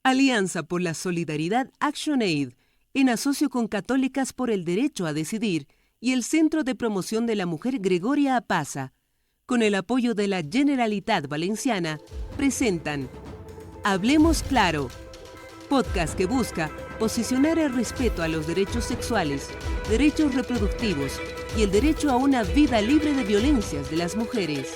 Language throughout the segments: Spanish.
Alianza por la Solidaridad ActionAid, en asocio con Católicas por el Derecho a Decidir y el Centro de Promoción de la Mujer Gregoria Apaza, con el apoyo de la Generalitat Valenciana, presentan Hablemos Claro, podcast que busca posicionar el respeto a los derechos sexuales, derechos reproductivos y el derecho a una vida libre de violencias de las mujeres.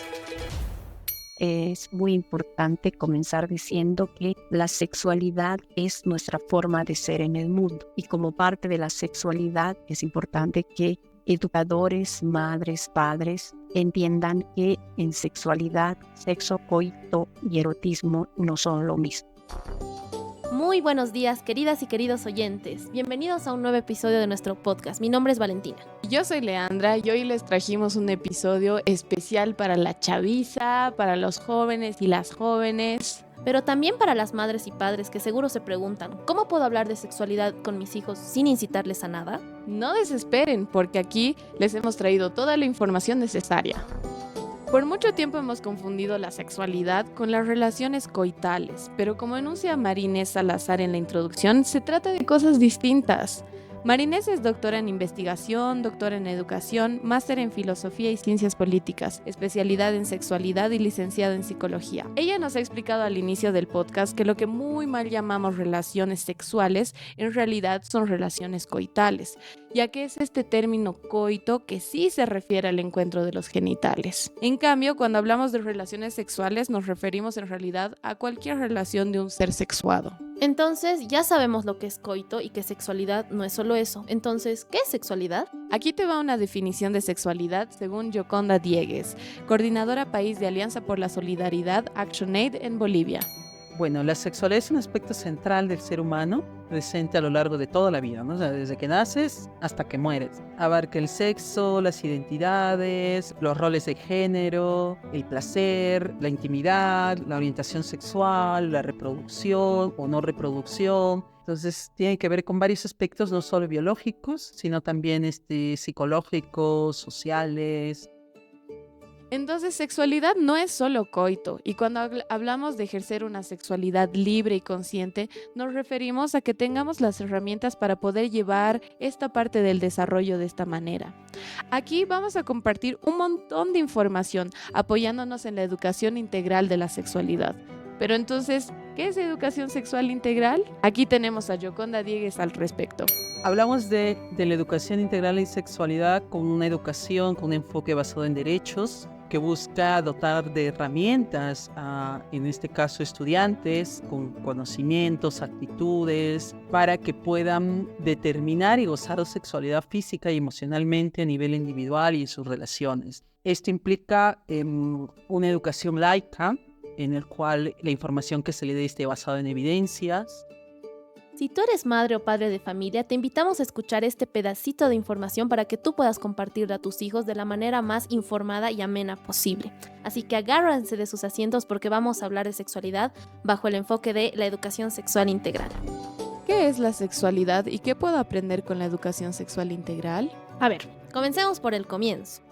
Es muy importante comenzar diciendo que la sexualidad es nuestra forma de ser en el mundo, y como parte de la sexualidad es importante que educadores, madres, padres entiendan que en sexualidad, sexo, coito y erotismo no son lo mismo. Muy buenos días, queridas y queridos oyentes. Bienvenidos a un nuevo episodio de nuestro podcast. Mi nombre es Valentina. Yo soy Leandra y hoy les trajimos un episodio especial para la chaviza, para los jóvenes y las jóvenes. Pero también para las madres y padres que seguro se preguntan, ¿cómo puedo hablar de sexualidad con mis hijos sin incitarles a nada? No desesperen, porque aquí les hemos traído toda la información necesaria. Por mucho tiempo hemos confundido la sexualidad con las relaciones coitales, pero como enuncia Marinés Salazar en la introducción, se trata de cosas distintas. Marinés es doctora en investigación, doctora en educación, máster en filosofía y ciencias políticas, especialidad en sexualidad y licenciada en psicología. Ella nos ha explicado al inicio del podcast que lo que muy mal llamamos relaciones sexuales en realidad son relaciones coitales, ya que es este término coito que sí se refiere al encuentro de los genitales. En cambio, cuando hablamos de relaciones sexuales nos referimos en realidad a cualquier relación de un ser sexuado. Entonces, ya sabemos lo que es coito y que sexualidad no es solo eso. Entonces, ¿qué es sexualidad? Aquí te va una definición de sexualidad según Yoconda Diegues, coordinadora país de Alianza por la Solidaridad ActionAid en Bolivia. Bueno, la sexualidad es un aspecto central del ser humano, presente a lo largo de toda la vida, ¿no? O sea, desde que naces hasta que mueres. Abarca el sexo, las identidades, los roles de género, el placer, la intimidad, la orientación sexual, la reproducción o no reproducción. Entonces tiene que ver con varios aspectos, no solo biológicos, sino también psicológicos, sociales. Entonces, sexualidad no es solo coito, y cuando hablamos de ejercer una sexualidad libre y consciente, nos referimos a que tengamos las herramientas para poder llevar esta parte del desarrollo de esta manera. Aquí vamos a compartir un montón de información apoyándonos en la educación integral de la sexualidad. Pero entonces, ¿qué es educación sexual integral? Aquí tenemos a Yoconda Diegues al respecto. Hablamos de la educación integral en sexualidad con una educación, con un enfoque basado en derechos, que busca dotar de herramientas en este caso, estudiantes con conocimientos, actitudes, para que puedan determinar y gozar de sexualidad física y emocionalmente a nivel individual y en sus relaciones. Esto implica una educación laica, en el cual la información que se le dé esté basada en evidencias. Si tú eres madre o padre de familia, te invitamos a escuchar este pedacito de información para que tú puedas compartirla a tus hijos de la manera más informada y amena posible. Así que agárrense de sus asientos porque vamos a hablar de sexualidad bajo el enfoque de la educación sexual integral. ¿Qué es la sexualidad y qué puedo aprender con la educación sexual integral? A ver, comencemos por el comienzo.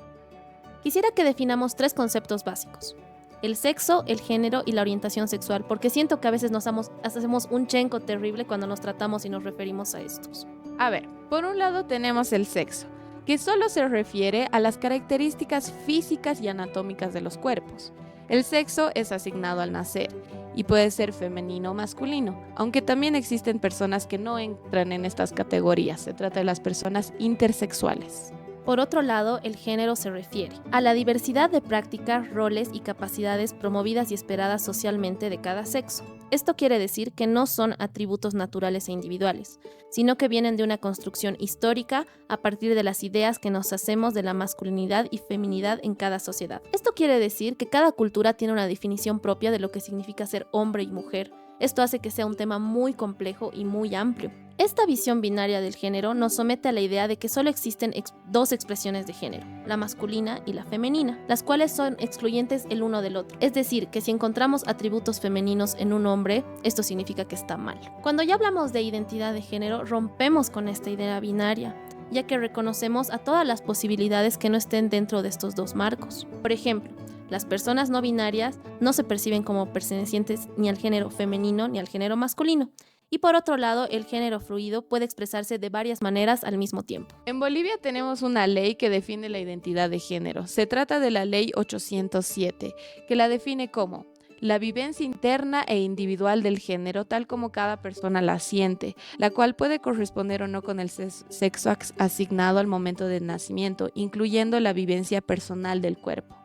Quisiera que definamos 3 conceptos básicos: el sexo, el género y la orientación sexual, porque siento que a veces nos hacemos un chenco terrible cuando nos tratamos y nos referimos a estos. A ver, por un lado tenemos el sexo, que solo se refiere a las características físicas y anatómicas de los cuerpos. El sexo es asignado al nacer y puede ser femenino o masculino, aunque también existen personas que no entran en estas categorías. Se trata de las personas intersexuales. Por otro lado, el género se refiere a la diversidad de prácticas, roles y capacidades promovidas y esperadas socialmente de cada sexo. Esto quiere decir que no son atributos naturales e individuales, sino que vienen de una construcción histórica a partir de las ideas que nos hacemos de la masculinidad y feminidad en cada sociedad. Esto quiere decir que cada cultura tiene una definición propia de lo que significa ser hombre y mujer. Esto hace que sea un tema muy complejo y muy amplio. Esta visión binaria del género nos somete a la idea de que solo existen 2 expresiones de género, la masculina y la femenina, las cuales son excluyentes el uno del otro. Es decir, que si encontramos atributos femeninos en un hombre, esto significa que está mal. Cuando ya hablamos de identidad de género, rompemos con esta idea binaria, ya que reconocemos a todas las posibilidades que no estén dentro de estos 2 marcos. Por ejemplo, Las personas no binarias no se perciben como pertenecientes ni al género femenino ni al género masculino. Y por otro lado, el género fluido puede expresarse de varias maneras al mismo tiempo. En Bolivia tenemos una ley que define la identidad de género. Se trata de la Ley 807, que la define como la vivencia interna e individual del género tal como cada persona la siente, la cual puede corresponder o no con el sexo asignado al momento del nacimiento, incluyendo la vivencia personal del cuerpo.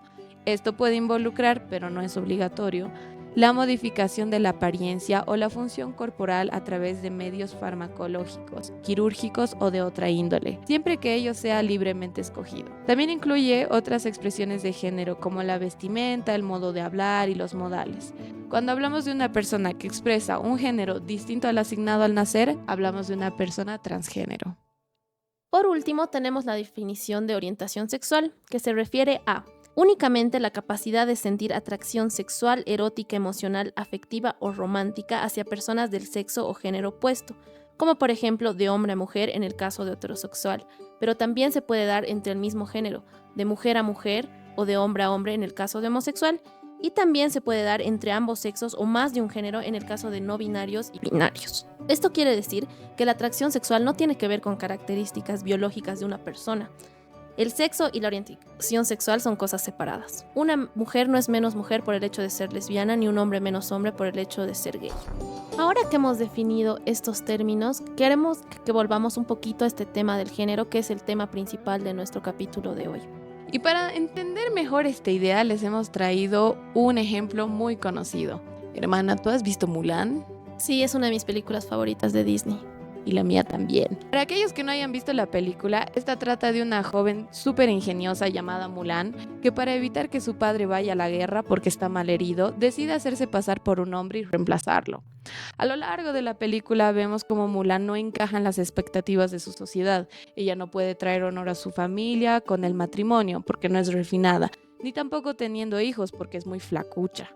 Esto puede involucrar, pero no es obligatorio, la modificación de la apariencia o la función corporal a través de medios farmacológicos, quirúrgicos o de otra índole, siempre que ello sea libremente escogido. También incluye otras expresiones de género como la vestimenta, el modo de hablar y los modales. Cuando hablamos de una persona que expresa un género distinto al asignado al nacer, hablamos de una persona transgénero. Por último, tenemos la definición de orientación sexual, que se refiere a únicamente la capacidad de sentir atracción sexual, erótica, emocional, afectiva o romántica hacia personas del sexo o género opuesto, como por ejemplo de hombre a mujer en el caso de heterosexual, pero también se puede dar entre el mismo género, de mujer a mujer o de hombre a hombre en el caso de homosexual, y también se puede dar entre ambos sexos o más de un género en el caso de no binarios y binarios. Esto quiere decir que la atracción sexual no tiene que ver con características biológicas de una persona. El sexo y la orientación sexual son cosas separadas. Una mujer no es menos mujer por el hecho de ser lesbiana, ni un hombre menos hombre por el hecho de ser gay. Ahora que hemos definido estos términos, queremos que volvamos un poquito a este tema del género, que es el tema principal de nuestro capítulo de hoy. Y para entender mejor esta idea, les hemos traído un ejemplo muy conocido. Hermana, ¿tú has visto Mulan? Sí, es una de mis películas favoritas de Disney. Y la mía también. Para aquellos que no hayan visto la película, esta trata de una joven súper ingeniosa llamada Mulan, que para evitar que su padre vaya a la guerra porque está mal herido, decide hacerse pasar por un hombre y reemplazarlo. A lo largo de la película vemos como Mulan no encaja en las expectativas de su sociedad. Ella no puede traer honor a su familia con el matrimonio porque no es refinada, ni tampoco teniendo hijos porque es muy flacucha.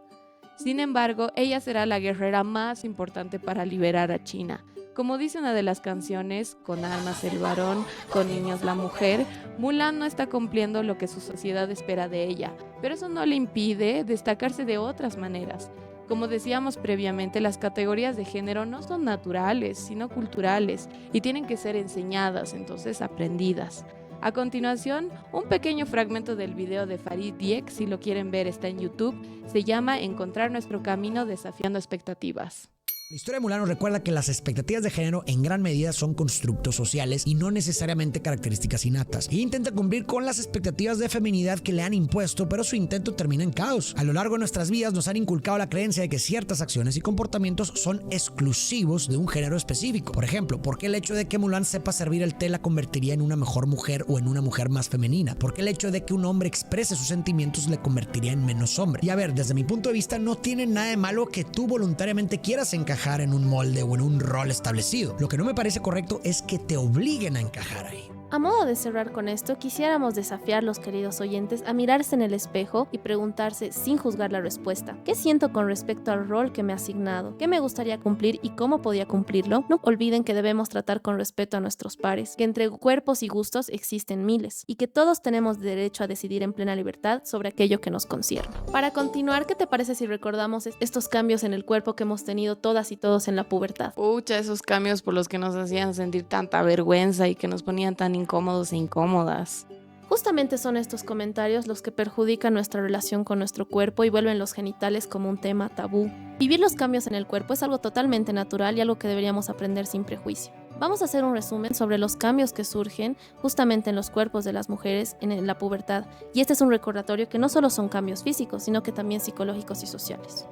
Sin embargo, ella será la guerrera más importante para liberar a China. Como dice una de las canciones, con armas el varón, con niños la mujer, Mulan no está cumpliendo lo que su sociedad espera de ella, pero eso no le impide destacarse de otras maneras. Como decíamos previamente, las categorías de género no son naturales, sino culturales, y tienen que ser enseñadas, entonces aprendidas. A continuación, un pequeño fragmento del video de Farid Dieck, si lo quieren ver está en YouTube, se llama Encontrar nuestro camino desafiando expectativas. La historia de Mulan nos recuerda que las expectativas de género en gran medida son constructos sociales y no necesariamente características innatas. Ella intenta cumplir con las expectativas de feminidad que le han impuesto, pero su intento termina en caos. A lo largo de nuestras vidas nos han inculcado la creencia de que ciertas acciones y comportamientos son exclusivos de un género específico. Por ejemplo, ¿por qué el hecho de que Mulan sepa servir el té la convertiría en una mejor mujer o en una mujer más femenina? ¿Por qué el hecho de que un hombre exprese sus sentimientos le convertiría en menos hombre? Y a ver, desde mi punto de vista no tiene nada de malo que tú voluntariamente quieras encajar en un molde o en un rol establecido. Lo que no me parece correcto es que te obliguen a encajar ahí. A modo de cerrar con esto, quisiéramos desafiar a los queridos oyentes a mirarse en el espejo y preguntarse sin juzgar la respuesta. ¿Qué siento con respecto al rol que me ha asignado? ¿Qué me gustaría cumplir y cómo podía cumplirlo? No olviden que debemos tratar con respeto a nuestros pares, que entre cuerpos y gustos existen miles y que todos tenemos derecho a decidir en plena libertad sobre aquello que nos concierne. Para continuar, ¿qué te parece si recordamos estos cambios en el cuerpo que hemos tenido todas y todos en la pubertad? Pucha, esos cambios por los que nos hacían sentir tanta vergüenza y que nos ponían tan incómodos e incómodas. Justamente son estos comentarios los que perjudican nuestra relación con nuestro cuerpo y vuelven los genitales como un tema tabú. Vivir los cambios en el cuerpo es algo totalmente natural y algo que deberíamos aprender sin prejuicio. Vamos a hacer un resumen sobre los cambios que surgen justamente en los cuerpos de las mujeres en la pubertad, y este es un recordatorio que no solo son cambios físicos, sino que también psicológicos y sociales.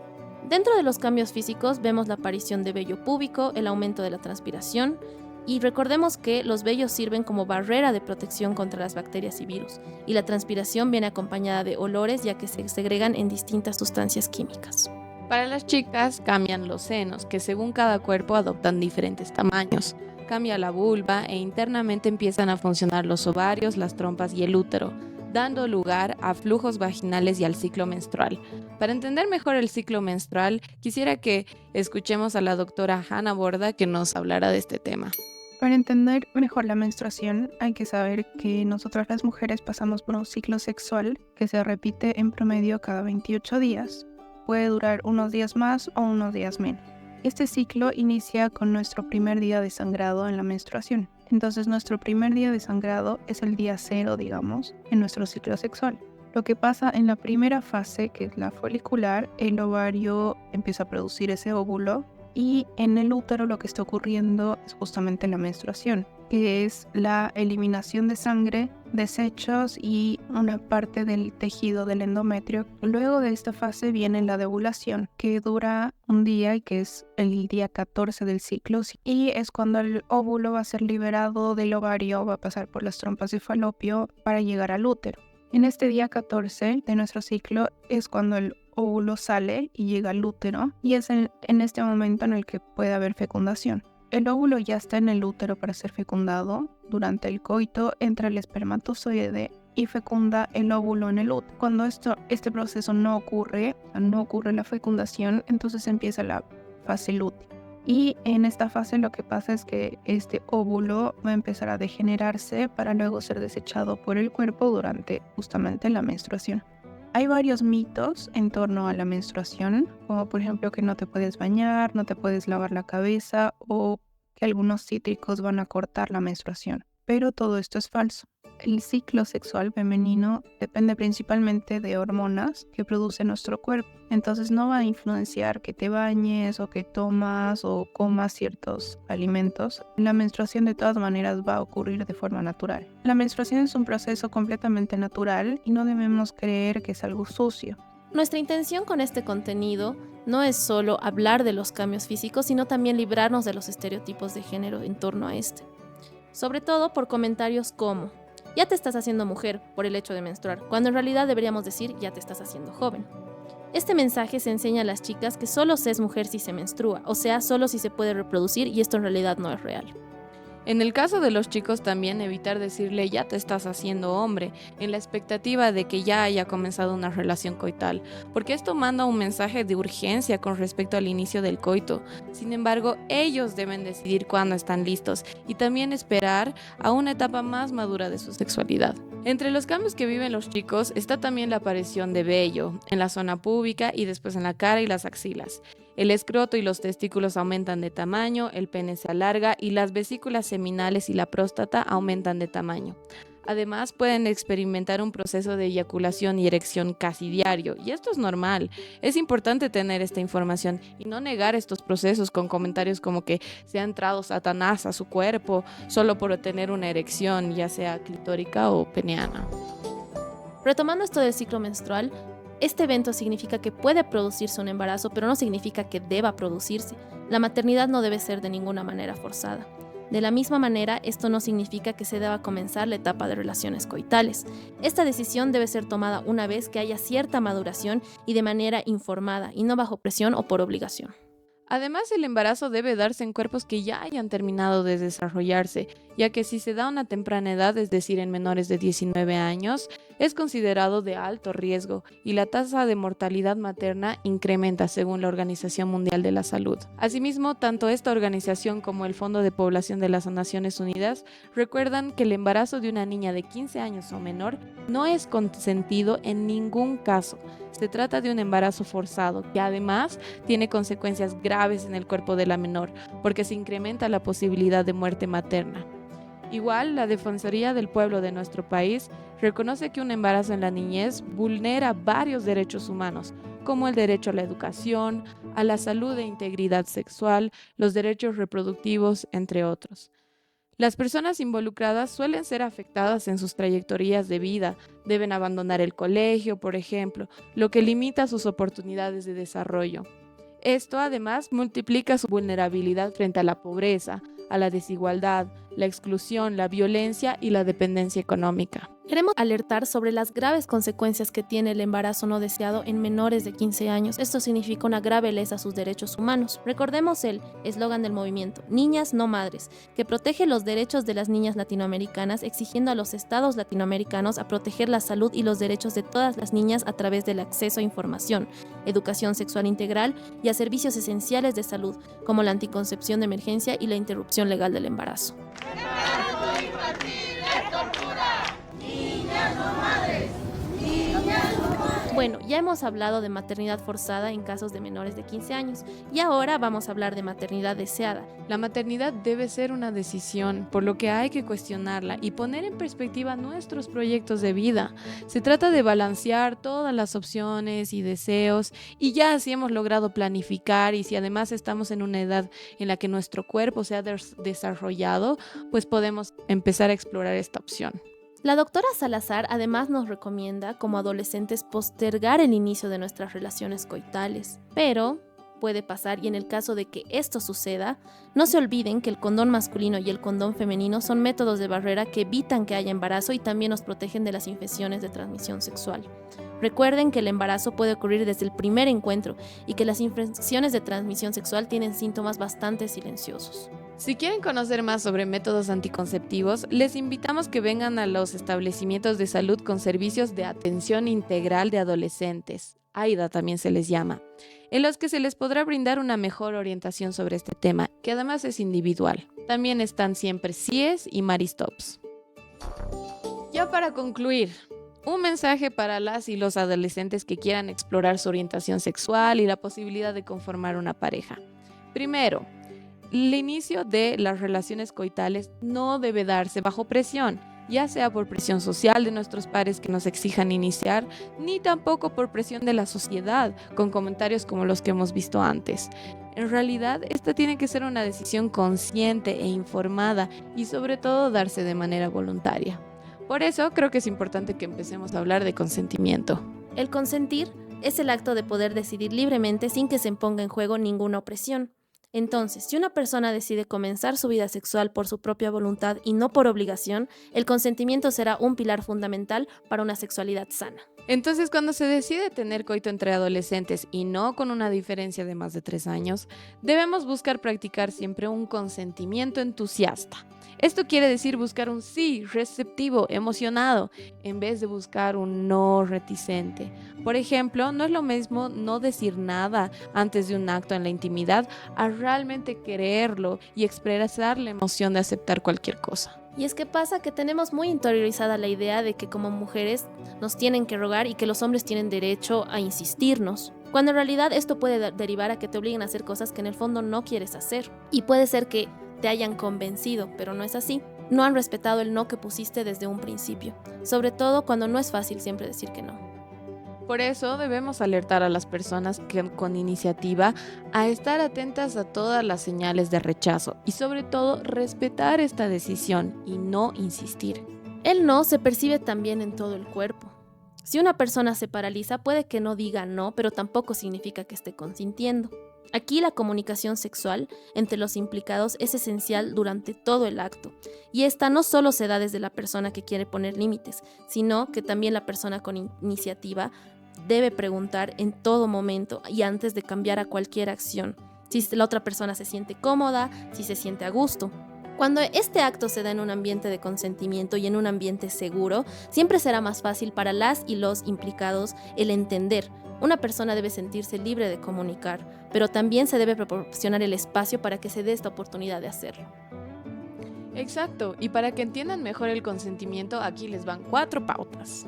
Dentro de los cambios físicos vemos la aparición de vello púbico, el aumento de la transpiración, y recordemos que los vellos sirven como barrera de protección contra las bacterias y virus, y la transpiración viene acompañada de olores ya que se segregan en distintas sustancias químicas. Para las chicas cambian los senos, que según cada cuerpo adoptan diferentes tamaños. Cambia la vulva e internamente empiezan a funcionar los ovarios, las trompas y el útero, dando lugar a flujos vaginales y al ciclo menstrual. Para entender mejor el ciclo menstrual, quisiera que escuchemos a la doctora Hanna Borda que nos hablará de este tema. Para entender mejor la menstruación, hay que saber que nosotras las mujeres pasamos por un ciclo sexual que se repite en promedio cada 28 días. Puede durar unos días más o unos días menos. Este ciclo inicia con nuestro primer día de sangrado en la menstruación. Entonces, nuestro primer día de sangrado es el día 0, digamos, en nuestro ciclo sexual. Lo que pasa en la primera fase, que es la folicular, el ovario empieza a producir ese óvulo. Y en el útero lo que está ocurriendo es justamente la menstruación, que es la eliminación de sangre, desechos y una parte del tejido del endometrio. Luego de esta fase viene la ovulación, que dura un día y que es el día 14 del ciclo. Y es cuando el óvulo va a ser liberado del ovario, va a pasar por las trompas de falopio para llegar al útero. En este día 14 de nuestro ciclo es cuando el óvulo sale y llega al útero, y es en este momento en el que puede haber fecundación. El óvulo ya está en el útero para ser fecundado. Durante el coito entra el espermatozoide y fecunda el óvulo en el útero. Cuando este proceso no ocurre la fecundación, entonces empieza la fase lútea. Y en esta fase lo que pasa es que este óvulo va a empezar a degenerarse para luego ser desechado por el cuerpo durante justamente la menstruación. Hay varios mitos en torno a la menstruación, como por ejemplo que no te puedes bañar, no te puedes lavar la cabeza o que algunos cítricos van a cortar la menstruación. Pero todo esto es falso. El ciclo sexual femenino depende principalmente de hormonas que produce nuestro cuerpo. Entonces no va a influenciar que te bañes o que tomas o comas ciertos alimentos. La menstruación de todas maneras va a ocurrir de forma natural. La menstruación es un proceso completamente natural y no debemos creer que es algo sucio. Nuestra intención con este contenido no es solo hablar de los cambios físicos, sino también librarnos de los estereotipos de género en torno a este. Sobre todo por comentarios como: ya te estás haciendo mujer por el hecho de menstruar, cuando en realidad deberíamos decir ya te estás haciendo joven. Este mensaje se enseña a las chicas que solo se es mujer si se menstrua, o sea, solo si se puede reproducir, y esto en realidad no es real. En el caso de los chicos también evitar decirle ya te estás haciendo hombre, en la expectativa de que ya haya comenzado una relación coital, porque esto manda un mensaje de urgencia con respecto al inicio del coito. Sin embargo, ellos deben decidir cuándo están listos y también esperar a una etapa más madura de su sexualidad. Entre los cambios que viven los chicos está también la aparición de vello en la zona púbica y después en la cara y las axilas. El escroto y los testículos aumentan de tamaño, el pene se alarga y las vesículas seminales y la próstata aumentan de tamaño. Además, pueden experimentar un proceso de eyaculación y erección casi diario, y esto es normal. Es importante tener esta información y no negar estos procesos con comentarios como que se ha entrado Satanás a su cuerpo solo por tener una erección, ya sea clitórica o peneana. Retomando esto del ciclo menstrual, este evento significa que puede producirse un embarazo, pero no significa que deba producirse. La maternidad no debe ser de ninguna manera forzada. De la misma manera, esto no significa que se deba comenzar la etapa de relaciones coitales. Esta decisión debe ser tomada una vez que haya cierta maduración y de manera informada, y no bajo presión o por obligación. Además, el embarazo debe darse en cuerpos que ya hayan terminado de desarrollarse, ya que si se da a una temprana edad, es decir, en menores de 19 años, es considerado de alto riesgo y la tasa de mortalidad materna incrementa según la Organización Mundial de la Salud. Asimismo, tanto esta organización como el Fondo de Población de las Naciones Unidas recuerdan que el embarazo de una niña de 15 años o menor no es consentido en ningún caso. Se trata de un embarazo forzado que además tiene consecuencias graves en el cuerpo de la menor porque se incrementa la posibilidad de muerte materna. Igual, la Defensoría del Pueblo de nuestro país reconoce que un embarazo en la niñez vulnera varios derechos humanos, como el derecho a la educación, a la salud e integridad sexual, los derechos reproductivos, entre otros. Las personas involucradas suelen ser afectadas en sus trayectorias de vida, deben abandonar el colegio, por ejemplo, lo que limita sus oportunidades de desarrollo. Esto además multiplica su vulnerabilidad frente a la pobreza, a la desigualdad, la exclusión, la violencia y la dependencia económica. Queremos alertar sobre las graves consecuencias que tiene el embarazo no deseado en menores de 15 años. Esto significa una grave lesa a sus derechos humanos. Recordemos el eslogan del movimiento, Niñas no madres, que protege los derechos de las niñas latinoamericanas, exigiendo a los estados latinoamericanos a proteger la salud y los derechos de todas las niñas a través del acceso a información, educación sexual integral y a servicios esenciales de salud, como la anticoncepción de emergencia y la interrupción legal del embarazo. Bueno, ya hemos hablado de maternidad forzada en casos de menores de 15 años y ahora vamos a hablar de maternidad deseada. La maternidad debe ser una decisión, por lo que hay que cuestionarla y poner en perspectiva nuestros proyectos de vida. Se trata de balancear todas las opciones y deseos y ya así hemos logrado planificar, y si además estamos en una edad en la que nuestro cuerpo se ha desarrollado, pues podemos empezar a explorar esta opción. La doctora Salazar además nos recomienda como adolescentes postergar el inicio de nuestras relaciones coitales, pero puede pasar, y en el caso de que esto suceda, no se olviden que el condón masculino y el condón femenino son métodos de barrera que evitan que haya embarazo y también nos protegen de las infecciones de transmisión sexual. Recuerden que el embarazo puede ocurrir desde el primer encuentro y que las infecciones de transmisión sexual tienen síntomas bastante silenciosos. Si quieren conocer más sobre métodos anticonceptivos, les invitamos que vengan a los establecimientos de salud con servicios de atención integral de adolescentes, AIDA también se les llama, en los que se les podrá brindar una mejor orientación sobre este tema, que además es individual. También están siempre CIES y Maristops. Ya para concluir, un mensaje para las y los adolescentes que quieran explorar su orientación sexual y la posibilidad de conformar una pareja. Primero, el inicio de las relaciones coitales no debe darse bajo presión, ya sea por presión social de nuestros pares que nos exijan iniciar, ni tampoco por presión de la sociedad, con comentarios como los que hemos visto antes. En realidad, esta tiene que ser una decisión consciente e informada y sobre todo darse de manera voluntaria. Por eso creo que es importante que empecemos a hablar de consentimiento. El consentir es el acto de poder decidir libremente sin que se ponga en juego ninguna opresión. Entonces, si una persona decide comenzar su vida sexual por su propia voluntad y no por obligación, el consentimiento será un pilar fundamental para una sexualidad sana. Entonces, cuando se decide tener coito entre adolescentes y no con una diferencia de más de 3 años, debemos buscar practicar siempre un consentimiento entusiasta. Esto quiere decir buscar un sí receptivo, emocionado, en vez de buscar un no reticente. Por ejemplo, no es lo mismo no decir nada antes de un acto en la intimidad a realmente quererlo y expresar la emoción de aceptar cualquier cosa. Y es que pasa que tenemos muy interiorizada la idea de que como mujeres nos tienen que rogar y que los hombres tienen derecho a insistirnos, cuando en realidad esto puede derivar a que te obliguen a hacer cosas que en el fondo no quieres hacer. Y puede ser que te hayan convencido, pero no es así. No han respetado el no que pusiste desde un principio, sobre todo cuando no es fácil siempre decir que no. Por eso debemos alertar a las personas con iniciativa a estar atentas a todas las señales de rechazo y sobre todo respetar esta decisión y no insistir. El no se percibe también en todo el cuerpo. Si una persona se paraliza, puede que no diga no, pero tampoco significa que esté consintiendo. Aquí la comunicación sexual entre los implicados es esencial durante todo el acto, y esta no solo se da desde la persona que quiere poner límites, sino que también la persona con iniciativa debe preguntar en todo momento y antes de cambiar a cualquier acción, si la otra persona se siente cómoda, si se siente a gusto. Cuando este acto se da en un ambiente de consentimiento y en un ambiente seguro, siempre será más fácil para las y los implicados el entender. Una persona debe sentirse libre de comunicar, pero también se debe proporcionar el espacio para que se dé esta oportunidad de hacerlo. Exacto, y para que entiendan mejor el consentimiento, aquí les van 4 pautas.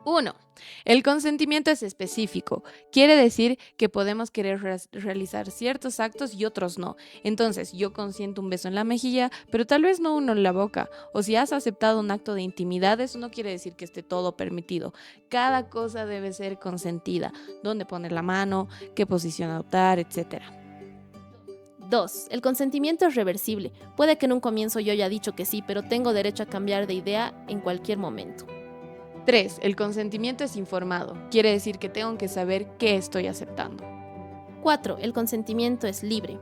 1. El consentimiento es específico. Quiere decir que podemos querer realizar ciertos actos y otros no. Entonces, yo consiento un beso en la mejilla, pero tal vez no uno en la boca. O si has aceptado un acto de intimidad, eso no quiere decir que esté todo permitido. Cada cosa debe ser consentida. Dónde poner la mano, qué posición adoptar, etc. 2. El consentimiento es reversible. Puede que en un comienzo yo haya dicho que sí, pero tengo derecho a cambiar de idea en cualquier momento. 3. El consentimiento es informado. Quiere decir que tengo que saber qué estoy aceptando. 4. El consentimiento es libre.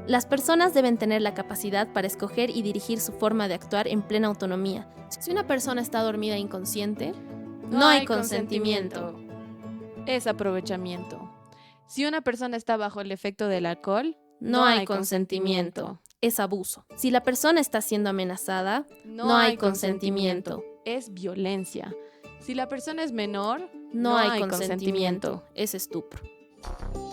Las personas deben tener la capacidad para escoger y dirigir su forma de actuar en plena autonomía. Si una persona está dormida e inconsciente, no hay consentimiento. Es aprovechamiento. Si una persona está bajo el efecto del alcohol, no hay consentimiento. Es abuso. Si la persona está siendo amenazada, no hay consentimiento. Es violencia. Si la persona es menor, no hay consentimiento. Es estupro.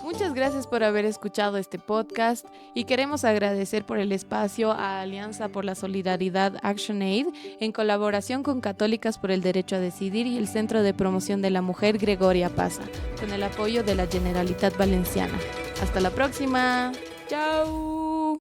Muchas gracias por haber escuchado este podcast y queremos agradecer por el espacio a Alianza por la Solidaridad ActionAid en colaboración con Católicas por el Derecho a Decidir y el Centro de Promoción de la Mujer Gregoria Pasa, con el apoyo de la Generalitat Valenciana. Hasta la próxima. ¡Chao!